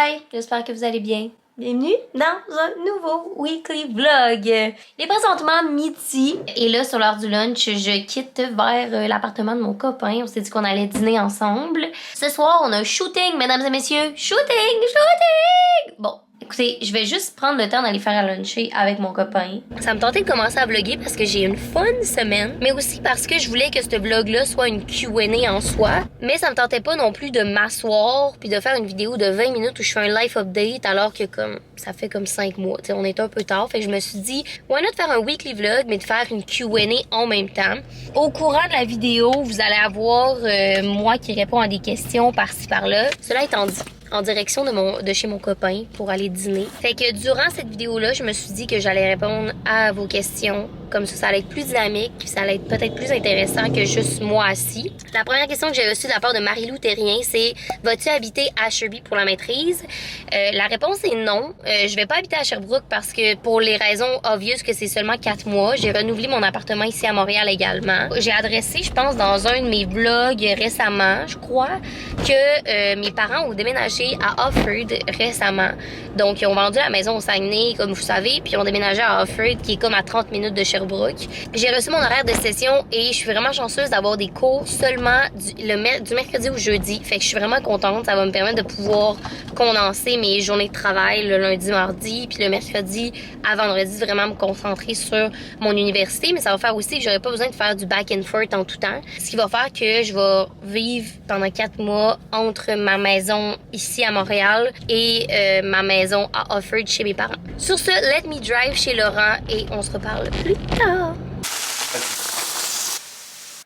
Hi! J'espère que vous allez bien. Bienvenue dans un nouveau weekly vlog. Il est présentement midi et là, sur l'heure du lunch, je quitte vers l'appartement de mon copain. On s'est dit qu'on allait dîner ensemble. Ce soir, on a un shooting, mesdames et messieurs. Shooting! Bon, écoutez, je vais juste prendre le temps d'aller faire à luncher avec mon copain. Ça me tentait de commencer à vlogger parce que j'ai une fun semaine, mais aussi parce que je voulais que ce vlog-là soit une Q&A en soi. Mais ça me tentait pas non plus de m'asseoir puis de faire une vidéo de 20 minutes où je fais un life update alors que comme ça fait comme 5 mois. T'sais, on est un peu tard, fait que je me suis dit, why not faire un weekly vlog mais de faire une Q&A en même temps. Au courant de la vidéo, vous allez avoir moi qui réponds à des questions par-ci par-là. Cela étant dit, en direction de chez mon copain pour aller dîner. Fait que durant cette vidéo-là, je me suis dit que j'allais répondre à vos questions. Comme ça allait être plus dynamique, puis ça allait être peut-être plus intéressant que juste moi assis. La première question que j'ai reçue de la part de Marie-Lou Terrien, c'est « Vas-tu habiter à Sherbrooke pour la maîtrise? » La réponse est non. Je vais pas habiter à Sherbrooke parce que pour les raisons obvious que c'est seulement 4 mois, j'ai renouvelé mon appartement ici à Montréal également. J'ai adressé, je pense, dans un de mes vlogs récemment, je crois, que mes parents ont déménagé à Offord récemment. Donc, ils ont vendu la maison au Saguenay, comme vous savez, puis ils ont déménagé à Offord, qui est comme à 30 minutes de Sherbrooke. J'ai reçu mon horaire de session et je suis vraiment chanceuse d'avoir des cours seulement du mercredi au jeudi. Fait que je suis vraiment contente. Ça va me permettre de pouvoir condenser mes journées de travail le lundi, mardi, puis le mercredi à vendredi, vraiment me concentrer sur mon université. Mais ça va faire aussi que j'aurai pas besoin de faire du back and forth en tout temps. Ce qui va faire que je vais vivre pendant 4 mois entre ma maison ici à Montréal et ma maison à Offord chez mes parents. Sur ce, let me drive chez Laurent et on se reparle plus tard.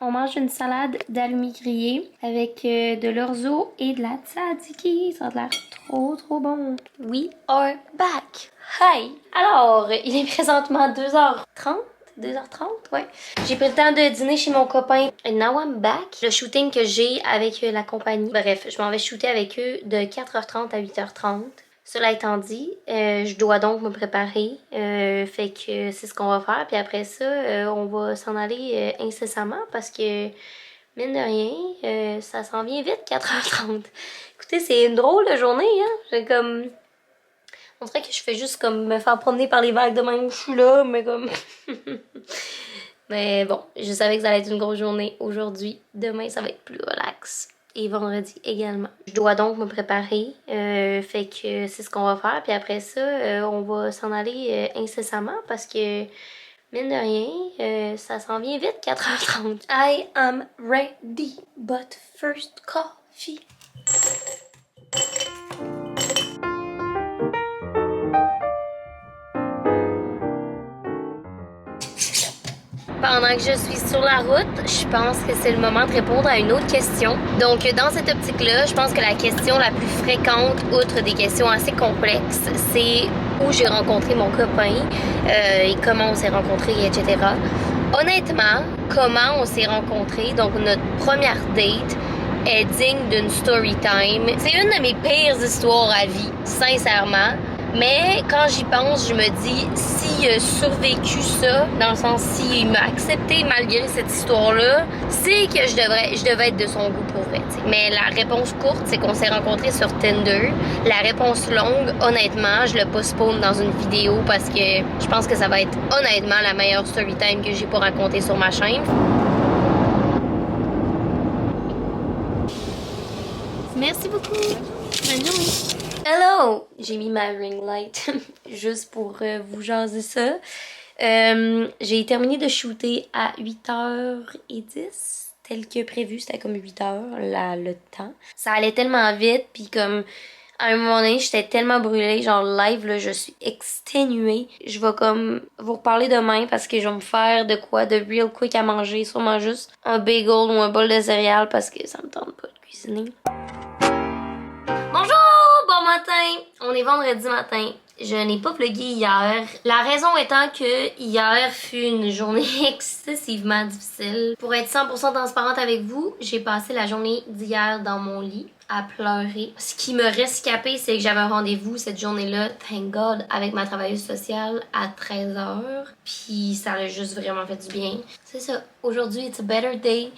On mange une salade d'halloumi grillé avec de l'orzo et de la tzatziki. Ça a l'air trop bon. We are back. Hi! Alors, il est présentement 2h30. 2h30, ouais. J'ai pris le temps de dîner chez mon copain. And now I'm back. Le shooting que j'ai avec la compagnie. Bref, je m'en vais shooter avec eux de 4h30 à 8h30. Cela étant dit, je dois donc me préparer. Fait que c'est ce qu'on va faire. Puis après ça, on va s'en aller incessamment parce que, mine de rien, ça s'en vient vite, 4h30. Écoutez, c'est une drôle de journée, hein. J'ai comme... On dirait que je fais juste comme me faire promener par les vagues de même où je suis là, mais comme... Mais bon, je savais que ça allait être une grosse journée aujourd'hui. Demain, ça va être plus relax. Et vendredi également. Je dois donc me préparer. Fait que c'est ce qu'on va faire. Puis après ça, on va s'en aller incessamment parce que, mine de rien, ça s'en vient vite, 4h30. I am ready, but first coffee. Pendant que je suis sur la route, je pense que c'est le moment de répondre à une autre question. Donc, dans cette optique-là, je pense que la question la plus fréquente, outre des questions assez complexes, c'est où j'ai rencontré mon copain et comment on s'est rencontrés, etc. Honnêtement, comment on s'est rencontrés, donc notre première date, est digne d'une story time. C'est une de mes pires histoires à vie, sincèrement. Mais quand j'y pense, je me dis, s'il a survécu ça, dans le sens s'il m'a accepté malgré cette histoire-là, c'est que je devais être de son goût pour vrai. T'sais. Mais la réponse courte, c'est qu'on s'est rencontrés sur Tinder. La réponse longue, honnêtement, je le postpone dans une vidéo parce que je pense que ça va être honnêtement la meilleure story time que j'ai pour raconter sur ma chaîne. Merci beaucoup. Bonne journée. Hello! J'ai mis ma ring light juste pour vous jaser ça. J'ai terminé de shooter à 8h10, tel que prévu. C'était comme 8h le temps. Ça allait tellement vite, puis comme à un moment donné, j'étais tellement brûlée. Genre live, là, je suis exténuée. Je vais comme vous reparler demain parce que je vais me faire de quoi de real quick à manger. Sûrement juste un bagel ou un bol de céréales parce que ça me tente pas de cuisiner. Bonjour! Bon matin! On est vendredi matin. Je n'ai pas vlogué hier. La raison étant que hier fut une journée excessivement difficile. Pour être 100% transparente avec vous, j'ai passé la journée d'hier dans mon lit à pleurer. Ce qui me rescapé, c'est que j'avais un rendez-vous cette journée-là, thank God, avec ma travailleuse sociale à 13h. Puis ça a juste vraiment fait du bien. C'est ça. Aujourd'hui, it's a better day.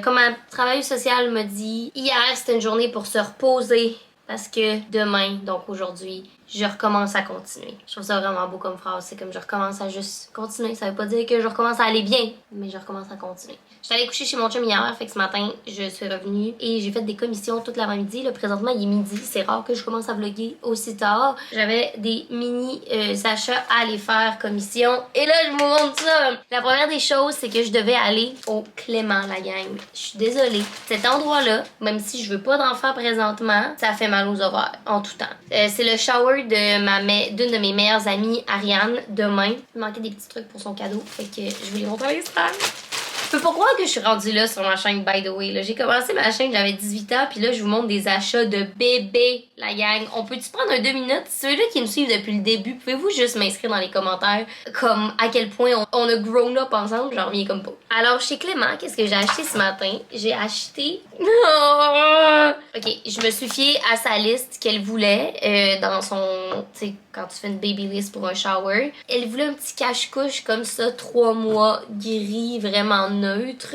Comme ma travailleuse sociale me dit, hier, c'était une journée pour se reposer. parce que demain, donc aujourd'hui, je recommence à continuer. Je trouve ça vraiment beau comme phrase. C'est comme je recommence à juste continuer. Ça veut pas dire que je recommence à aller bien, mais je recommence à continuer. J'étais allée coucher chez mon chum hier, fait que ce matin, je suis revenue et j'ai fait des commissions toute l'avant-midi. Là, présentement, il est midi. C'est rare que je commence à vlogger aussi tard. J'avais des mini achats à aller faire commission. Et là, je vous montre ça. La première des choses, c'est que je devais aller au Clément, la gang. Je suis désolée. Cet endroit-là, même si je veux pas d'enfant présentement, ça fait mal aux ovaires en tout temps. C'est le shower d'une de mes meilleures amies, Ariane, demain. Il manquait des petits trucs pour son cadeau, fait que je vais les montrer à l'instant. Je peux pas croire que je suis rendue là sur ma chaîne, by the way. Là. J'ai commencé ma chaîne, j'avais 18 ans, puis là, je vous montre des achats de bébés, la gang. On peut-tu prendre un 2 minutes? Ceux-là qui me suivent depuis le début, pouvez-vous juste m'inscrire dans les commentaires comme à quel point on a grown up ensemble? J'en reviens comme pas. Alors, chez Clément, qu'est-ce que j'ai acheté ce matin? J'ai acheté... Ok, je me suis fiée à sa liste qu'elle voulait dans son... Tu sais, quand tu fais une baby list pour un shower. Elle voulait un petit cache-couche comme ça, 3 mois, gris, vraiment neutre.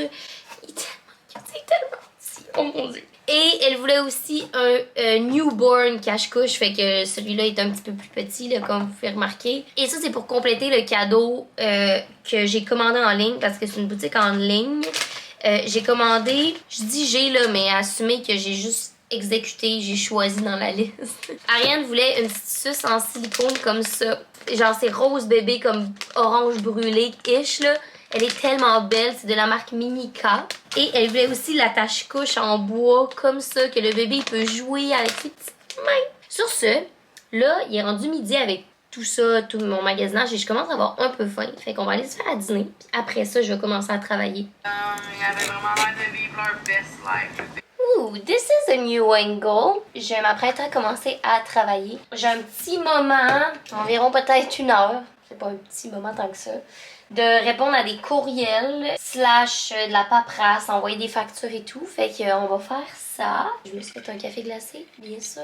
Il est tellement petit, oh mon dieu. Et elle voulait aussi un newborn cache-couche, fait que celui-là est un petit peu plus petit, là, comme vous pouvez remarquer. Et ça, c'est pour compléter le cadeau que j'ai commandé en ligne, parce que c'est une boutique en ligne. J'ai commandé, je dis j'ai là, mais assumez que j'ai juste exécuté, j'ai choisi dans la liste. Ariane voulait une petite suce en silicone comme ça. Genre c'est rose bébé comme orange brûlé-ish là. Elle est tellement belle, c'est de la marque Minica. Et elle voulait aussi la tache-couche en bois comme ça, que le bébé peut jouer avec ses petites mains. Sur ce, là, il est rendu midi avec tout ça, tout mon magasinage, et je commence à avoir un peu faim. Fait qu'on va aller se faire à dîner. Puis après ça, je vais commencer à travailler. Il avait vraiment l'air de vivre leur best life. Ooh, this is a new angle. Je m'apprête à commencer à travailler. J'ai un petit moment, environ peut-être 1 heure, c'est pas un petit moment tant que ça, de répondre à des courriels, slash de la paperasse, envoyer des factures et tout. Fait qu'on va faire ça. Je me suis fait un café glacé, bien sûr.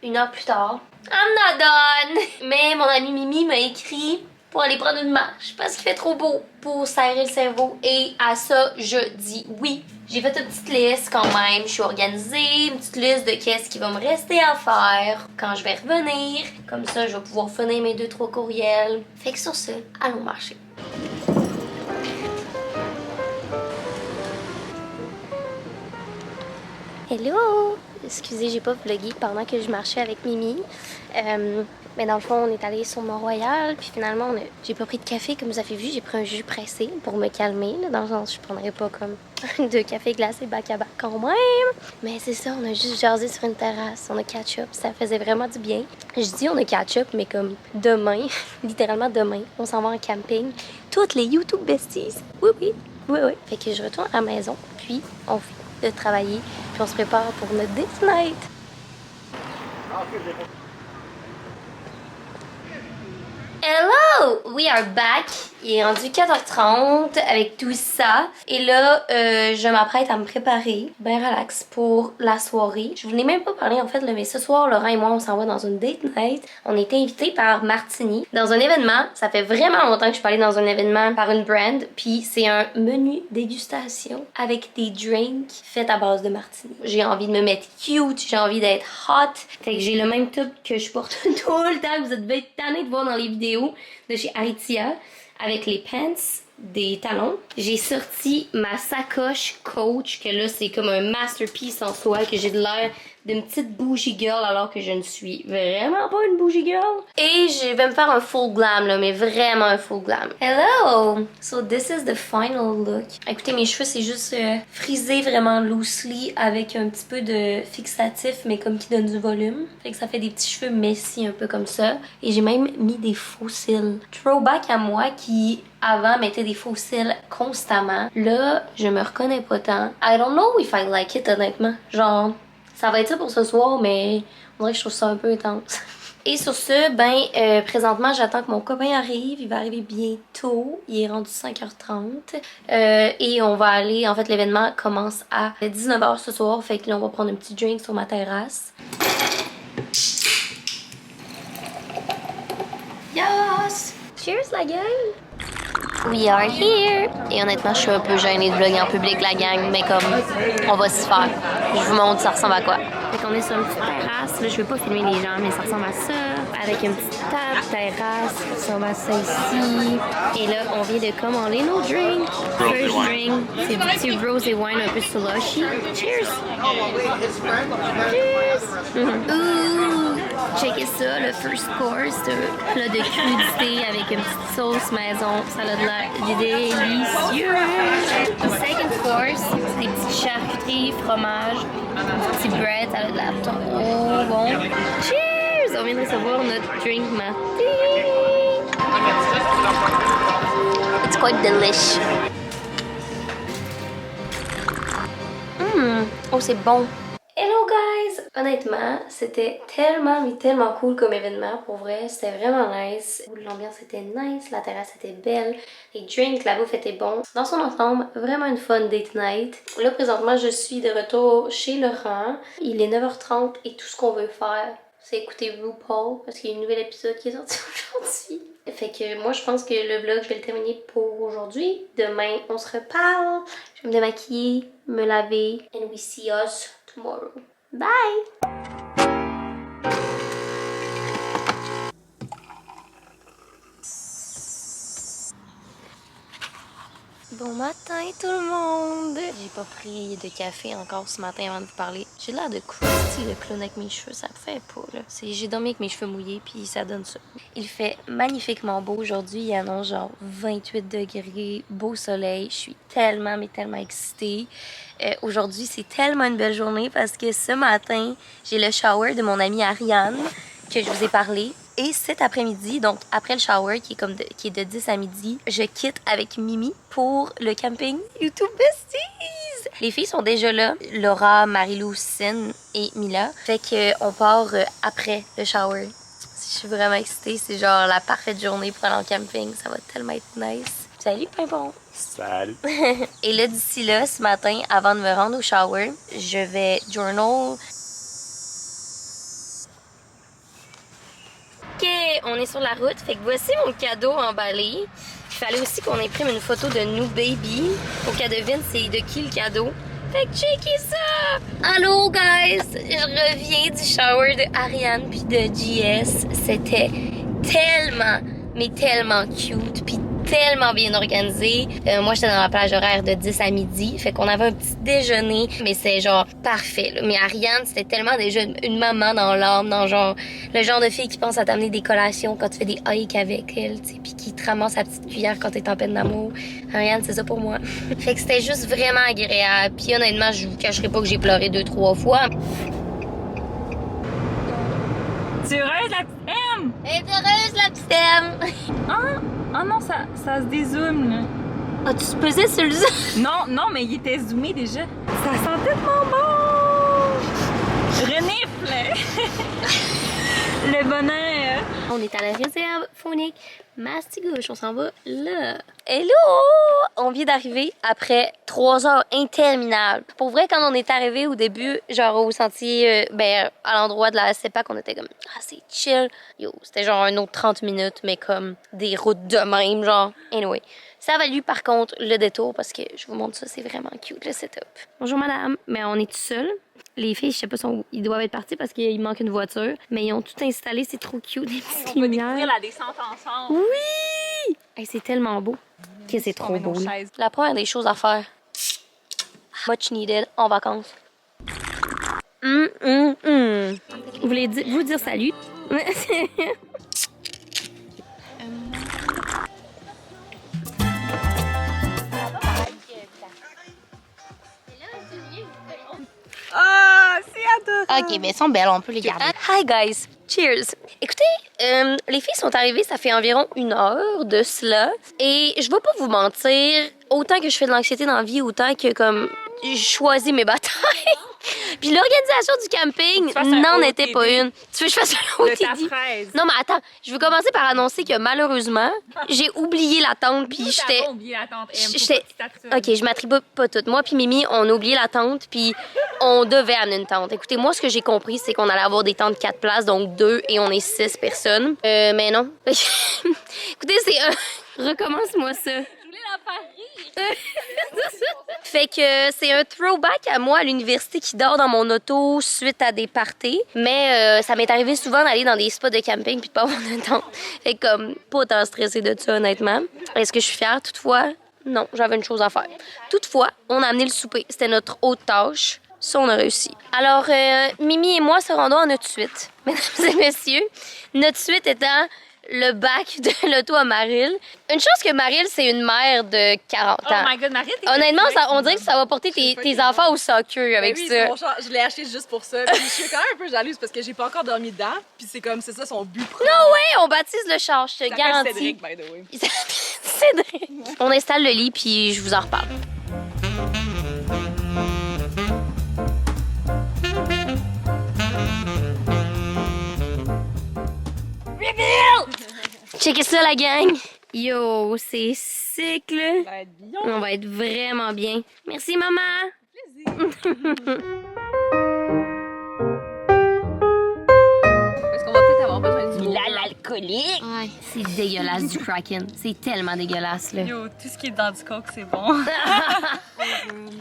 1 heure plus tard, I'm not done! Mais mon ami Mimi m'a écrit pour aller prendre une marche parce qu'il fait trop beau pour s'aérer le cerveau. Et à ça, je dis oui. J'ai fait une petite liste quand même. Je suis organisée, une petite liste de qu'est-ce qui va me rester à faire quand je vais revenir. Comme ça, je vais pouvoir finir mes 2-3 courriels. Fait que sur ce, allons marcher. Hello! Excusez, j'ai pas vlogué pendant que je marchais avec Mimi. Mais dans le fond, on est allé sur Mont-Royal, puis finalement, j'ai pas pris de café, comme vous avez vu, j'ai pris un jus pressé pour me calmer, là, dans le sens, je prendrais pas comme 2 cafés glacés back-à-back quand même. Mais c'est ça, on a juste jasé sur une terrasse, on a catch-up, ça faisait vraiment du bien. Je dis on a catch-up, mais comme demain, littéralement demain, on s'en va en camping. Toutes les YouTube besties, oui, oui, oui, oui. Fait que je retourne à la maison, puis on finit de travailler, puis on se prépare pour notre date night. Hello! We are back! Il est rendu 4h30 avec tout ça. Et là, je m'apprête à me préparer, bien relax, pour la soirée. Je vous n'ai même pas parlé en fait, là, mais ce soir, Laurent et moi, on s'en va dans une date night. On a été invités par Martini dans un événement. Ça fait vraiment longtemps que je suis allée dans un événement par une brand. Puis c'est un menu dégustation avec des drinks faits à base de Martini. J'ai envie de me mettre cute, j'ai envie d'être hot. Fait que j'ai le même top que je porte tout le temps. Vous êtes bien tannés de voir dans les vidéos de chez Aritzia. Avec les pants, des talons. J'ai sorti ma sacoche Coach, que là c'est comme un masterpiece en soi, que j'ai de l'air d'une petite bougie girl alors que je ne suis vraiment pas une bougie girl. Et je vais me faire un full glam là, mais vraiment un full glam. Hello! So this is the final look. Écoutez, mes cheveux c'est juste frisé vraiment loosely avec un petit peu de fixatif mais comme qui donne du volume. Fait que ça fait des petits cheveux messy un peu comme ça. Et j'ai même mis des faux cils. Throwback à moi qui avant mettait des faux cils constamment. Là, je me reconnais pas tant. I don't know if I like it honnêtement. Genre, ça va être ça pour ce soir, mais on dirait que je trouve ça un peu intense. Et sur ce, ben, présentement, j'attends que mon copain arrive. Il va arriver bientôt. Il est rendu 5h30. Et on va aller, en fait, l'événement commence à 19h ce soir. Fait que là, on va prendre un petit drink sur ma terrasse. Yes! Cheers, la gang! We are here! Et honnêtement, je suis un peu gênée de vlogger en public, la gang, mais comme, on va s'y faire. Je vous montre ça ressemble à quoi. Fait qu'on est sur une petite terrasse. Là, je vais pas filmer les gens, mais ça ressemble à ça. Avec une petite table, terrasse, ça ressemble à ça ici. Et là, on vient de commander nos drinks. First drink, c'est du petit rose et wine un peu slushy. Cheers! Cheers! Ouh! Checkez ça, le first course, un plat de crudité avec une petite sauce maison. Ça a de l'air délicieux! Second course, c'est des petites charcuteries, fromage, du petit bread, ça a de l'air trop bon. Cheers! On vient de recevoir notre drink martini. It's quite delish. Oh, c'est bon. Hello guys! Honnêtement, c'était tellement, mais tellement cool comme événement. Pour vrai, c'était vraiment nice. L'ambiance était nice, la terrasse était belle, les drinks, la bouffe était bon. Dans son ensemble, vraiment une fun date night. Là, présentement, je suis de retour chez Laurent. Il est 9h30 et tout ce qu'on veut faire, c'est écouter RuPaul parce qu'il y a un nouvel épisode qui est sorti aujourd'hui. Fait que moi, je pense que le vlog, je vais le terminer pour aujourd'hui. Demain, on se reparle. Je vais me démaquiller, me laver. And we see us tomorrow. Bye! Bon matin tout le monde! J'ai pas pris de café encore ce matin avant de vous parler. J'ai l'air de Krusty le clown avec mes cheveux, ça me fait pas là. J'ai dormi avec mes cheveux mouillés puis ça donne ça. Il fait magnifiquement beau aujourd'hui, il annonce genre 28 degrés, beau soleil. Je suis tellement mais tellement excitée. Aujourd'hui c'est tellement une belle journée parce que ce matin j'ai le shower de mon amie Ariane que je vous ai parlé. Et cet après-midi, donc après le shower qui est de 10 à midi, je quitte avec Mimi pour le camping YouTube Besties! Les filles sont déjà là, Laura, Marilou, Cine et Mila. Fait qu'on part après le shower. Je suis vraiment excitée, c'est genre la parfaite journée pour aller en camping, ça va tellement être nice. Salut Pimpon! Salut! Et là d'ici là, ce matin, avant de me rendre au shower, je vais journal. Ok, on est sur la route, fait que voici mon cadeau emballé. Il fallait aussi qu'on imprime une photo de nous baby. Pour qu'elle devine c'est de qui le cadeau. Fait que checkez ça! Allô guys! Je reviens du shower de Ariane puis de JS. C'était tellement, mais tellement cute puis tellement bien organisé. Moi, j'étais dans la plage horaire de 10 à midi. Fait qu'on avait un petit déjeuner, mais c'est genre parfait. Là. Mais Ariane, c'était tellement déjà une maman dans l'âme, dans genre le genre de fille qui pense à t'amener des collations quand tu fais des hikes avec elle, tu sais, puis qui te ramasse sa petite cuillère quand t'es en peine d'amour. Ariane, c'est ça pour moi. Fait que c'était juste vraiment agréable. Puis honnêtement, je vous cacherai pas que j'ai pleuré 2-3 fois. Tu es heureuse, la petite M? Elle est heureuse, la petite M! Ah non, ça se dézoome, là. Ah, tu te pesais sur le zoom? Non, mais il était zoomé déjà. Ça sent tellement bon! Renifle! Le bonheur! On est à la réserve phonique Mastigouche, on s'en va là. Hello! On vient d'arriver après 3 heures interminables. Pour vrai, quand on est arrivé au début, genre au sentier, à l'endroit de la CEPAC, on était comme, ah, c'est chill. Yo, c'était genre un autre 30 minutes, mais comme des routes de même, genre. Anyway. Ça a valu par contre le détour parce que je vous montre ça, c'est vraiment cute le setup. Bonjour madame, mais on est tout seul. Les filles, je sais pas, ils doivent être partis parce qu'il manque une voiture, mais ils ont tout installé, c'est trop cute, des petites On va lumières. découvrir la descente ensemble. Oui! Hey, c'est tellement beau. Que c'est trop beau. Là. La première des choses à faire. Much needed en vacances. Vous voulez vous dire salut? Ah, c'est adorable! Ok, mais elles sont belles, on peut les garder. Hi guys, cheers! Écoutez, les filles sont arrivées, ça fait environ 1 heure de cela. Et je vais pas vous mentir, autant que je fais de l'anxiété dans la vie, autant que comme je choisis mes batailles. Puis l'organisation du camping n'en était pas une. Tu veux que je fasse un De OTD? ta fraise. Non, mais attends, je veux commencer par annoncer que malheureusement, j'ai oublié la tente, puis j'étais... Ok, je m'attribue pas toute. Moi puis Mimi, on a oublié la tente, puis on devait amener une tente. Écoutez, moi, ce que j'ai compris, c'est qu'on allait avoir des tentes 4 places, donc 2, et on est 6 personnes. Mais non. Écoutez, c'est... Recommence-moi ça. à faire rire. Fait que c'est un throwback à moi à l'université qui dort dans mon auto suite à des parties. Mais ça m'est arrivé souvent d'aller dans des spots de camping puis de pas avoir de tente. Fait que comme, pas tant stressée de ça, honnêtement. Est-ce que je suis fière, toutefois? Non, j'avais une chose à faire. Toutefois, on a amené le souper. C'était notre haute tâche. Ça, on a réussi. Alors, Mimi et moi se rendons à notre suite. Mesdames et messieurs, notre suite étant le bac de l'auto à Maryl. Une chose que Maryl, c'est une mère de 40 ans. Oh my God, Marie, t'es Honnêtement, on dirait que ça va porter tes enfants au soccer avec oui, ça. c'est mon char. Je l'ai acheté juste pour ça. Puis je suis quand même un peu jalouse parce que j'ai pas encore dormi dedans. Puis c'est comme, c'est ça son but premier. No way, on baptise le char, je te garantis. Cédric, by the way. Cédric. On installe le lit, puis je vous en reparle. Checkez ça, la gang! Yo, c'est sick, là! Ça va être bien. On va être vraiment bien. Merci, maman! Est-ce qu'on va peut-être avoir besoin du l'alcoolique. Ouais, c'est dégueulasse du Kraken. C'est tellement dégueulasse, là. Yo, tout ce qui est dans du coke, c'est bon.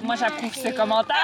Moi, j'approuve ce commentaire.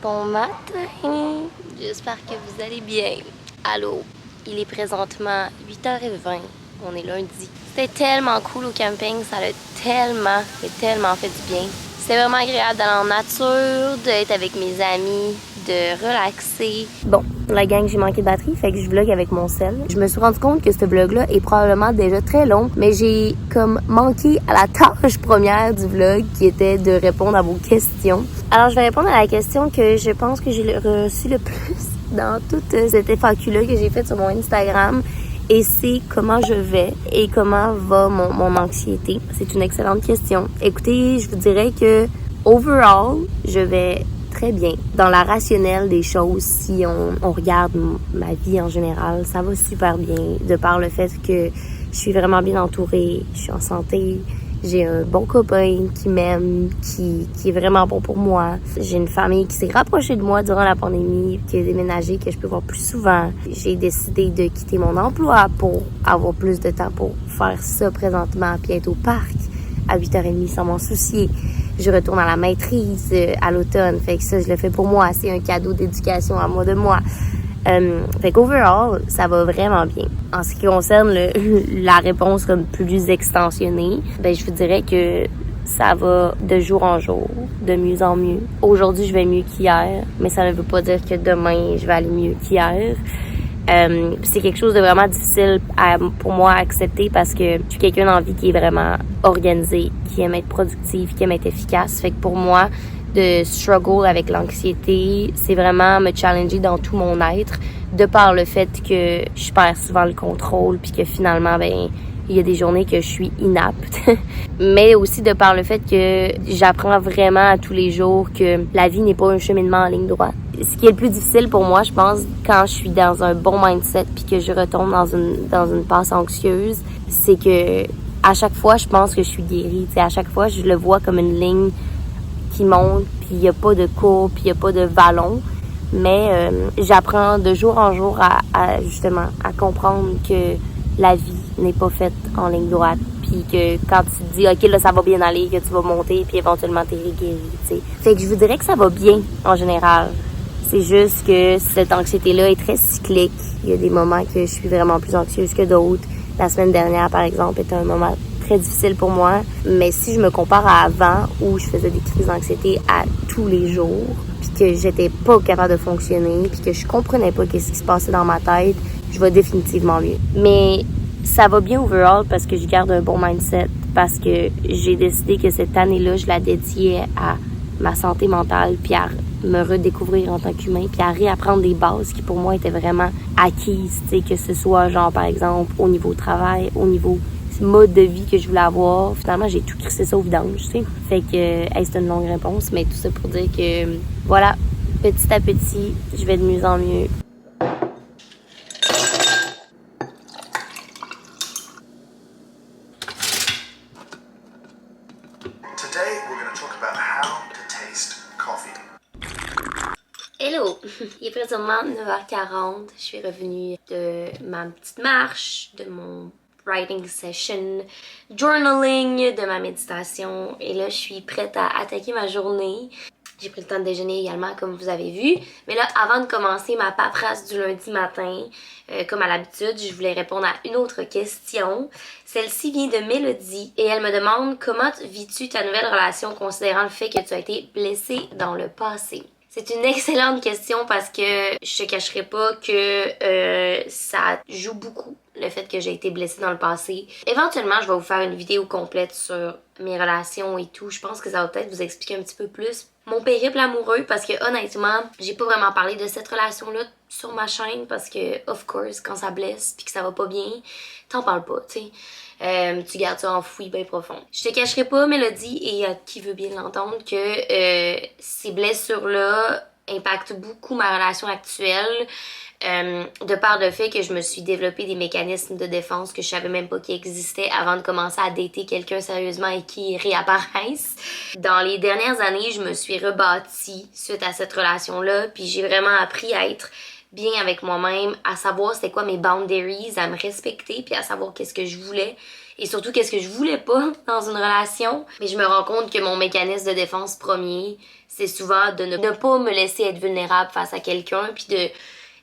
Bon matin! J'espère que vous allez bien. Allô, il est présentement 8h20. On est lundi. C'était tellement cool au camping, ça a tellement fait du bien. C'était vraiment agréable d'aller en nature, d'être avec mes amis, de relaxer. Bon, la gang, j'ai manqué de batterie, fait que je vlog avec mon sel. Je me suis rendu compte que ce vlog-là est probablement déjà très long, mais j'ai comme manqué à la tâche première du vlog qui était de répondre à vos questions. Alors, je vais répondre à la question que je pense que j'ai reçue le plus dans toute cette FAQ-là que j'ai faite sur mon Instagram. Et c'est comment je vais et comment va mon anxiété. C'est une excellente question. Écoutez, je vous dirais que overall, je vais très bien. Dans la rationnelle des choses, si on regarde ma vie en général, ça va super bien. De par le fait que je suis vraiment bien entourée, je suis en santé, j'ai un bon copain qui m'aime, qui est vraiment bon pour moi. J'ai une famille qui s'est rapprochée de moi durant la pandémie, qui a déménagé, que je peux voir plus souvent. J'ai décidé de quitter mon emploi pour avoir plus de temps pour faire ça présentement, puis être au parc à 8h30 sans m'en soucier. Je retourne à la maîtrise à l'automne, fait que ça, je le fais pour moi. C'est un cadeau d'éducation à moi de moi. Fait qu'overall, ça va vraiment bien. En ce qui concerne la réponse comme plus extensionnée, ben je vous dirais que ça va de jour en jour, de mieux en mieux. Aujourd'hui, je vais mieux qu'hier, mais ça ne veut pas dire que demain, je vais aller mieux qu'hier. C'est quelque chose de vraiment difficile pour moi à accepter parce que je suis quelqu'un dans la vie qui est vraiment organisé, qui aime être productif, qui aime être efficace. Fait que pour moi, de struggle avec l'anxiété, c'est vraiment me challenger dans tout mon être, de par le fait que je perds souvent le contrôle puis que finalement, ben, il y a des journées que je suis inapte. Mais aussi de par le fait que j'apprends vraiment à tous les jours que la vie n'est pas un cheminement en ligne droite. Ce qui est le plus difficile pour moi, je pense, quand je suis dans un bon mindset puis que je retombe dans une passe anxieuse, c'est que à chaque fois, je pense que je suis guérie. T'sais, à chaque fois, je le vois comme une ligne qui monte, puis il n'y a pas de courbe, puis il n'y a pas de vallon. Mais j'apprends de jour en jour à justement à comprendre que la vie n'est pas faite en ligne droite. Puis que quand tu te dis, OK, là, ça va bien aller, que tu vas monter, puis éventuellement t'es guéri, tu sais. Fait que je vous dirais que ça va bien, en général. C'est juste que cette anxiété-là est très cyclique. Il y a des moments que je suis vraiment plus anxieuse que d'autres. La semaine dernière, par exemple, était un moment très difficile pour moi. Mais si je me compare à avant, où je faisais des crises d'anxiété à tous les jours, puis que j'étais pas capable de fonctionner, puis que je comprenais pas qu'est-ce qui se passait dans ma tête, je vais définitivement mieux. Mais ça va bien overall parce que je garde un bon mindset. parce que j'ai décidé que cette année-là, je la dédiais à ma santé mentale, puis à me redécouvrir en tant qu'humain, puis à réapprendre des bases qui pour moi étaient vraiment acquises, tu sais, que ce soit genre par exemple au niveau travail, au niveau mode de vie que je voulais avoir. Finalement, j'ai tout crissé ça au vidange, tu sais. Fait que, c'est une longue réponse, mais tout ça pour dire que, voilà, petit à petit, je vais de mieux en mieux. Today, we're going to talk about how to taste coffee. Hello! Il est présentement 9h40. Je suis revenue de ma petite marche, de mon writing session, journaling, de ma méditation. Et là, je suis prête à attaquer ma journée. J'ai pris le temps de déjeuner également, comme vous avez vu. Mais là, avant de commencer ma paperasse du lundi matin, comme à l'habitude, je voulais répondre à une autre question. Celle-ci vient de Mélodie et elle me demande comment vis-tu ta nouvelle relation considérant le fait que tu as été blessée dans le passé? C'est une excellente question parce que je te cacherai pas que ça joue beaucoup, le fait que j'ai été blessée dans le passé. Éventuellement, je vais vous faire une vidéo complète sur mes relations et tout. Je pense que ça va peut-être vous expliquer un petit peu plus mon périple amoureux parce que honnêtement, j'ai pas vraiment parlé de cette relation-là sur ma chaîne parce que, of course, quand ça blesse puis que ça va pas bien, t'en parles pas, tu sais. Tu gardes ça enfoui bien profond. Je te cacherai pas, Mélodie, et qui veut bien l'entendre, que ces blessures-là impactent beaucoup ma relation actuelle. De par le fait que je me suis développé des mécanismes de défense que je savais même pas qu'ils existaient avant de commencer à dater quelqu'un sérieusement et qui réapparaissent. Dans les dernières années, je me suis rebâtie suite à cette relation-là, puis j'ai vraiment appris à être bien avec moi-même, à savoir c'était quoi mes boundaries, à me respecter, puis à savoir qu'est-ce que je voulais et surtout qu'est-ce que je voulais pas dans une relation. Mais je me rends compte que mon mécanisme de défense premier, c'est souvent de ne pas me laisser être vulnérable face à quelqu'un, puis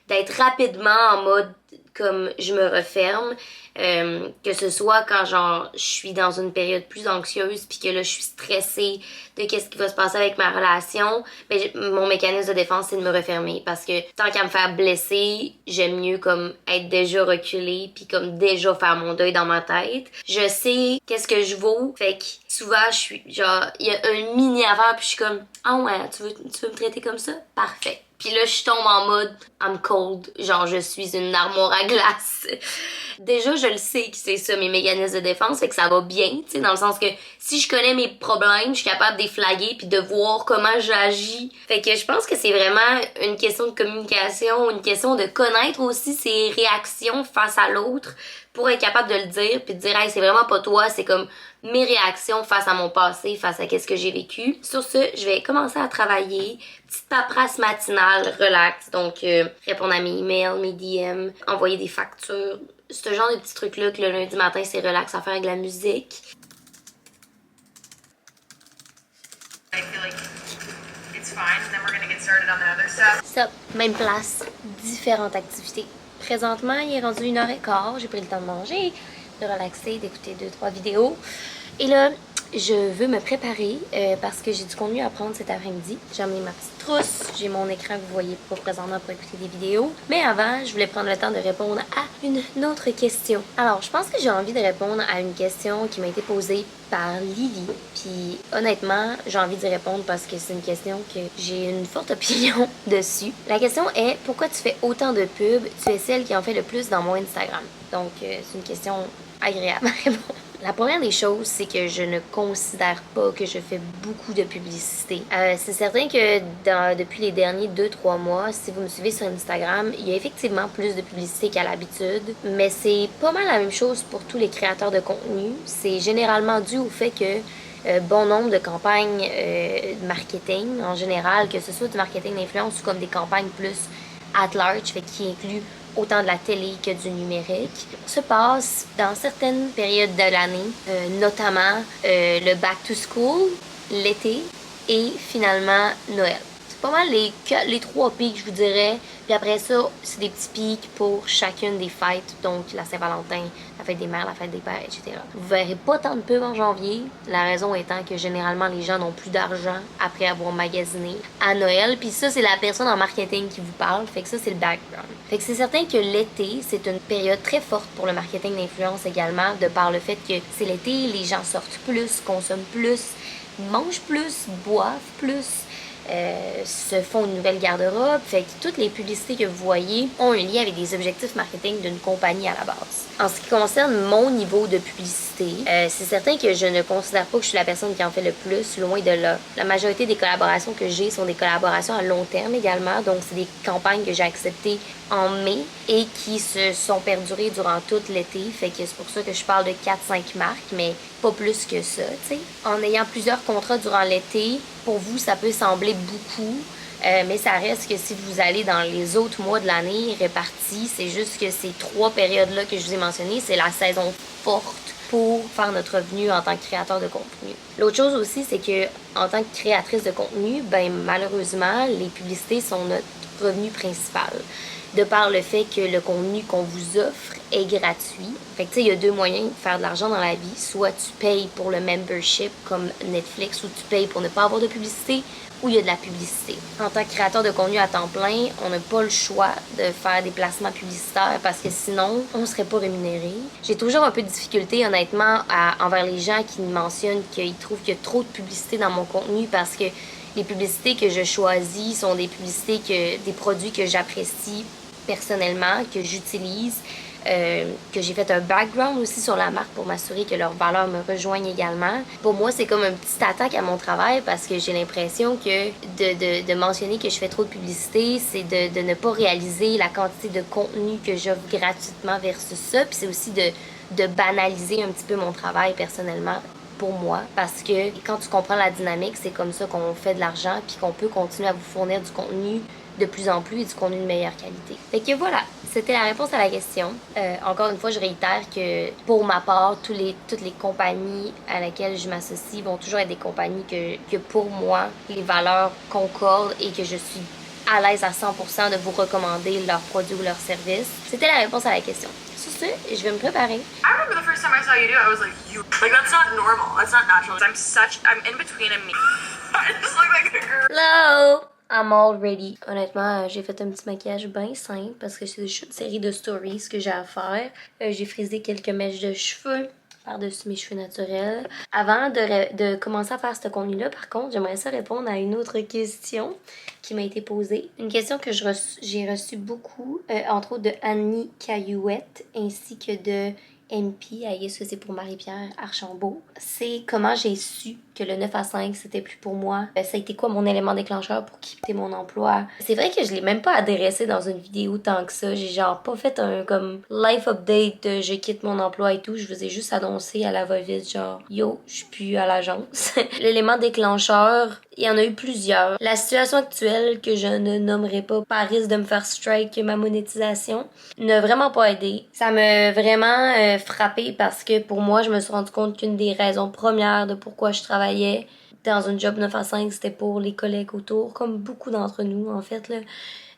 d'être rapidement en mode comme je me referme, que ce soit quand genre je suis dans une période plus anxieuse puis que là je suis stressée de qu'est-ce qui va se passer avec ma relation, mais mon mécanisme de défense c'est de me refermer parce que tant qu'à me faire blesser, j'aime mieux comme être déjà reculée puis comme déjà faire mon deuil dans ma tête. Je sais qu'est-ce que je vaux, fait que souvent je suis genre il y a un mini affaire puis je suis comme ah ouais, tu veux me traiter comme ça? Parfait. Puis là, je tombe en mode I'm cold, genre je suis une armoire à glace. Déjà, je le sais que c'est ça mes mécanismes de défense, fait que ça va bien, tu sais, dans le sens que si je connais mes problèmes, je suis capable de les flaguer puis de voir comment j'agis. Fait que je pense que c'est vraiment une question de communication, une question de connaître aussi ses réactions face à l'autre pour être capable de le dire puis de dire hey, c'est vraiment pas toi, c'est comme mes réactions face à mon passé, face à qu'est-ce que j'ai vécu. Sur ce, je vais commencer à travailler. Petite paperasse matinale, relax. Donc, répondre à mes emails, mes DM, envoyer des factures. Ce genre de petits trucs-là que le lundi matin, c'est relax à faire avec la musique. I feel like it's fine, and then we're gonna get started on the other stuff. Ça, même place, différentes activités. Présentement, il est rendu 1h15. J'ai pris le temps de manger, de relaxer, d'écouter 2-3 vidéos. Et là, je veux me préparer parce que j'ai du contenu à prendre cet après-midi. J'ai emmené ma petite trousse, j'ai mon écran que vous voyez pas présentement pour écouter des vidéos. Mais avant, je voulais prendre le temps de répondre à une autre question. Alors, je pense que j'ai envie de répondre à une question qui m'a été posée par Lily. Puis honnêtement, j'ai envie d'y répondre parce que c'est une question que j'ai une forte opinion dessus. La question est, pourquoi tu fais autant de pubs? Tu es celle qui en fait le plus dans mon Instagram. Donc, c'est une question agréable à répondre. La première des choses, c'est que je ne considère pas que je fais beaucoup de publicité. C'est certain que depuis les derniers 2-3 mois, si vous me suivez sur Instagram, il y a effectivement plus de publicité qu'à l'habitude. Mais c'est pas mal la même chose pour tous les créateurs de contenu. C'est généralement dû au fait que bon nombre de campagnes de marketing, en général, que ce soit du marketing d'influence ou comme des campagnes plus at large, fait qui incluent autant de la télé que du numérique, se passe dans certaines périodes de l'année, notamment le back to school, l'été et finalement Noël. pas mal les 3 pics, je vous dirais. Puis après ça, c'est des petits pics pour chacune des fêtes. Donc, la Saint-Valentin, la fête des mères, la fête des pères, etc. Vous verrez pas tant de pubs en janvier. La raison étant que généralement, les gens n'ont plus d'argent après avoir magasiné à Noël. Puis ça, c'est la personne en marketing qui vous parle. Fait que ça, c'est le background. Fait que c'est certain que l'été, c'est une période très forte pour le marketing d'influence également, de par le fait que c'est l'été, les gens sortent plus, consomment plus, mangent plus, boivent plus. Se font une nouvelle garde-robe. Fait que toutes les publicités que vous voyez ont un lien avec des objectifs marketing d'une compagnie à la base. En ce qui concerne mon niveau de publicité, c'est certain que je ne considère pas que je suis la personne qui en fait le plus, loin de là. La majorité des collaborations que j'ai sont des collaborations à long terme également, donc c'est des campagnes que j'ai acceptées en mai et qui se sont perdurées durant tout l'été. Fait que c'est pour ça que je parle de 4-5 marques, mais pas plus que ça, tu sais. En ayant plusieurs contrats durant l'été, pour vous, ça peut sembler beaucoup, mais ça reste que si vous allez dans les autres mois de l'année répartis, c'est juste que ces 3 périodes-là que je vous ai mentionnées, c'est la saison forte pour faire notre revenu en tant que créateur de contenu. L'autre chose aussi, c'est que en tant que créatrice de contenu, ben malheureusement, les publicités sont notre revenu principal. De par le fait que le contenu qu'on vous offre est gratuit. Fait que tu sais, il y a 2 moyens de faire de l'argent dans la vie. Soit tu payes pour le membership comme Netflix, ou tu payes pour ne pas avoir de publicité, ou il y a de la publicité. En tant que créateur de contenu à temps plein, on n'a pas le choix de faire des placements publicitaires parce que sinon, on ne serait pas rémunéré. J'ai toujours un peu de difficulté, honnêtement, envers les gens qui mentionnent qu'ils trouvent qu'il y a trop de publicité dans mon contenu parce que les publicités que je choisis sont des publicités des produits que j'apprécie personnellement, que j'utilise, que j'ai fait un background aussi sur la marque pour m'assurer que leurs valeurs me rejoignent également. Pour moi, c'est comme une petite attaque à mon travail parce que j'ai l'impression que de mentionner que je fais trop de publicité, c'est de ne pas réaliser la quantité de contenu que j'offre gratuitement versus ça. Puis c'est aussi de banaliser un petit peu mon travail personnellement pour moi, parce que quand tu comprends la dynamique, c'est comme ça qu'on fait de l'argent puis qu'on peut continuer à vous fournir du contenu de plus en plus et du contenu de meilleure qualité. Fait que voilà, c'était la réponse à la question. Encore une fois, je réitère que pour ma part, toutes les compagnies à laquelle je m'associe vont toujours être des compagnies que pour moi, les valeurs concordent et que je suis à l'aise à 100% de vous recommander leurs produits ou leurs services. C'était la réponse à la question. Sur ce, je vais me préparer. I remember the first time I saw you do it, I was like, that's not normal. That's not natural. I'm in between a me. I just look like a girl. Hello! I'm all ready. Honnêtement, j'ai fait un petit maquillage bien simple parce que c'est juste une série de stories que j'ai à faire. J'ai frisé quelques mèches de cheveux par-dessus mes cheveux naturels. Avant de commencer à faire ce contenu-là, par contre, j'aimerais ça répondre à une autre question qui m'a été posée. Une question que j'ai reçue beaucoup, entre autres de Annie Caillouette ainsi que de MP, I guess que c'est pour Marie-Pierre Archambault. C'est comment j'ai su que le 9 à 5, c'était plus pour moi. Ça a été quoi mon élément déclencheur pour quitter mon emploi? C'est vrai que je l'ai même pas adressé dans une vidéo tant que ça. J'ai genre pas fait un comme life update de je quitte mon emploi et tout. Je vous ai juste annoncé à la va-vite genre yo, je suis plus à l'agence. L'élément déclencheur, il y en a eu plusieurs. La situation actuelle que je ne nommerai pas par risque de me faire strike ma monétisation n'a vraiment pas aidé. Ça m'a vraiment frappée parce que pour moi, je me suis rendu compte qu'une des raisons premières de pourquoi je travaillais dans un job 9 à 5, c'était pour les collègues autour, comme beaucoup d'entre nous en fait là.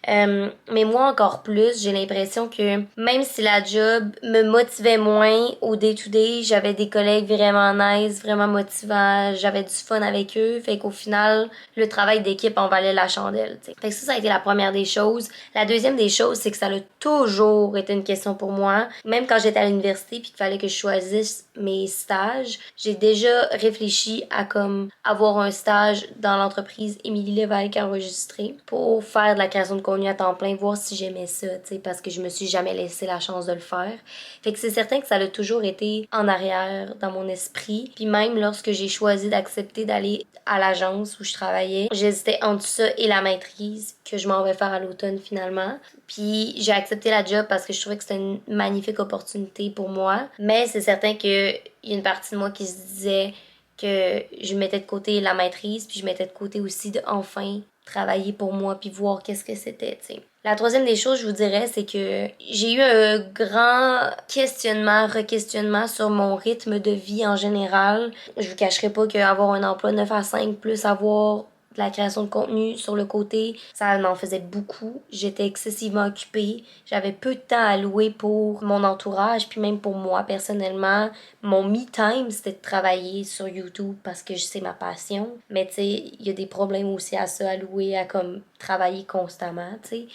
Mais moi encore plus, j'ai l'impression que même si la job me motivait moins au day-to-day, j'avais des collègues vraiment nice, vraiment motivants, j'avais du fun avec eux, fait qu'au final, le travail d'équipe en valait la chandelle, t'sais. Fait que ça a été la première des choses. La deuxième des choses, c'est que ça a toujours été une question pour moi. Même quand j'étais à l'université puis qu'il fallait que je choisisse mes stages, j'ai déjà réfléchi à comme avoir un stage dans l'entreprise Émilie Lévesque enregistrée pour faire de la création de contenu à temps plein, voir si j'aimais ça, tu sais, parce que je me suis jamais laissé la chance de le faire. Fait que c'est certain que ça a toujours été en arrière dans mon esprit. Puis même lorsque j'ai choisi d'accepter d'aller à l'agence où je travaillais, j'hésitais entre ça et la maîtrise que je m'en vais faire à l'automne finalement. Puis j'ai accepté la job parce que je trouvais que c'était une magnifique opportunité pour moi. Mais c'est certain qu'il y a une partie de moi qui se disait que je mettais de côté la maîtrise, puis je mettais de côté aussi de enfin travailler pour moi puis voir qu'est-ce que c'était, tu sais. La troisième des choses, je vous dirais, c'est que j'ai eu un grand re-questionnement sur mon rythme de vie en général. Je vous cacherai pas qu'avoir un emploi 9 à 5 plus avoir de la création de contenu sur le côté. Ça m'en faisait beaucoup. J'étais excessivement occupée. J'avais peu de temps à allouer pour mon entourage, puis même pour moi personnellement. Mon me-time, c'était de travailler sur YouTube parce que c'est ma passion. Mais tu sais, il y a des problèmes aussi à ça, à louer, à comme travailler constamment, tu sais.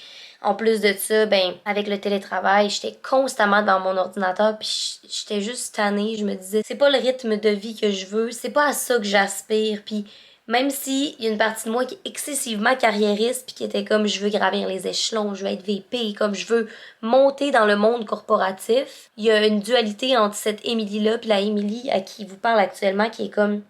En plus de ça, ben, avec le télétravail, j'étais constamment dans mon ordinateur, puis j'étais juste tannée. Je me disais, c'est pas le rythme de vie que je veux, c'est pas à ça que j'aspire, puis même si il y a une partie de moi qui est excessivement carriériste puis qui était comme je veux gravir les échelons, je veux être VP, comme je veux monter dans le monde corporatif, il y a une dualité entre cette Émilie-là puis la Émilie à qui vous parle actuellement qui est comme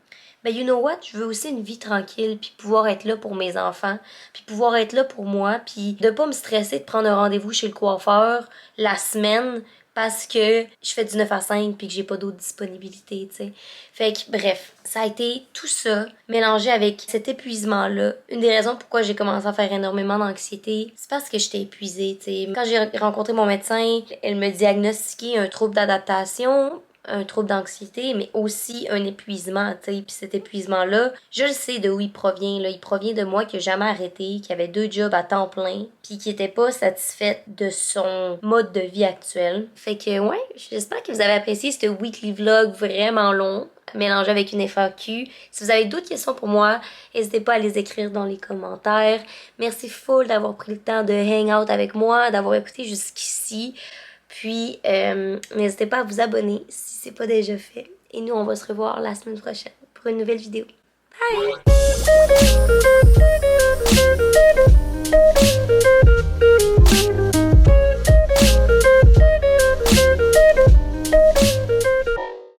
ben you know what, je veux aussi une vie tranquille puis pouvoir être là pour mes enfants, puis pouvoir être là pour moi, puis de pas me stresser de prendre un rendez-vous chez le coiffeur la semaine parce que je fais du 9 à 5 puis que j'ai pas d'autres disponibilités, tu sais. Fait que, bref, ça a été tout ça mélangé avec cet épuisement-là. Une des raisons pourquoi j'ai commencé à faire énormément d'anxiété, c'est parce que j'étais épuisée, tu sais. Quand j'ai rencontré mon médecin, elle me diagnostiquait un trouble d'adaptation, un trouble d'anxiété, mais aussi un épuisement, tu sais. Puis cet épuisement-là, je le sais de où il provient, là. Il provient de moi qui n'a jamais arrêté, qui avait 2 jobs à temps plein, puis qui était pas satisfaite de son mode de vie actuel. Fait que, ouais, j'espère que vous avez apprécié ce weekly vlog vraiment long, mélangé avec une FAQ. Si vous avez d'autres questions pour moi, n'hésitez pas à les écrire dans les commentaires. Merci full d'avoir pris le temps de hang out avec moi, d'avoir écouté jusqu'ici. Puis, n'hésitez pas à vous abonner si c'est pas déjà fait. Et nous, on va se revoir la semaine prochaine pour une nouvelle vidéo. Bye!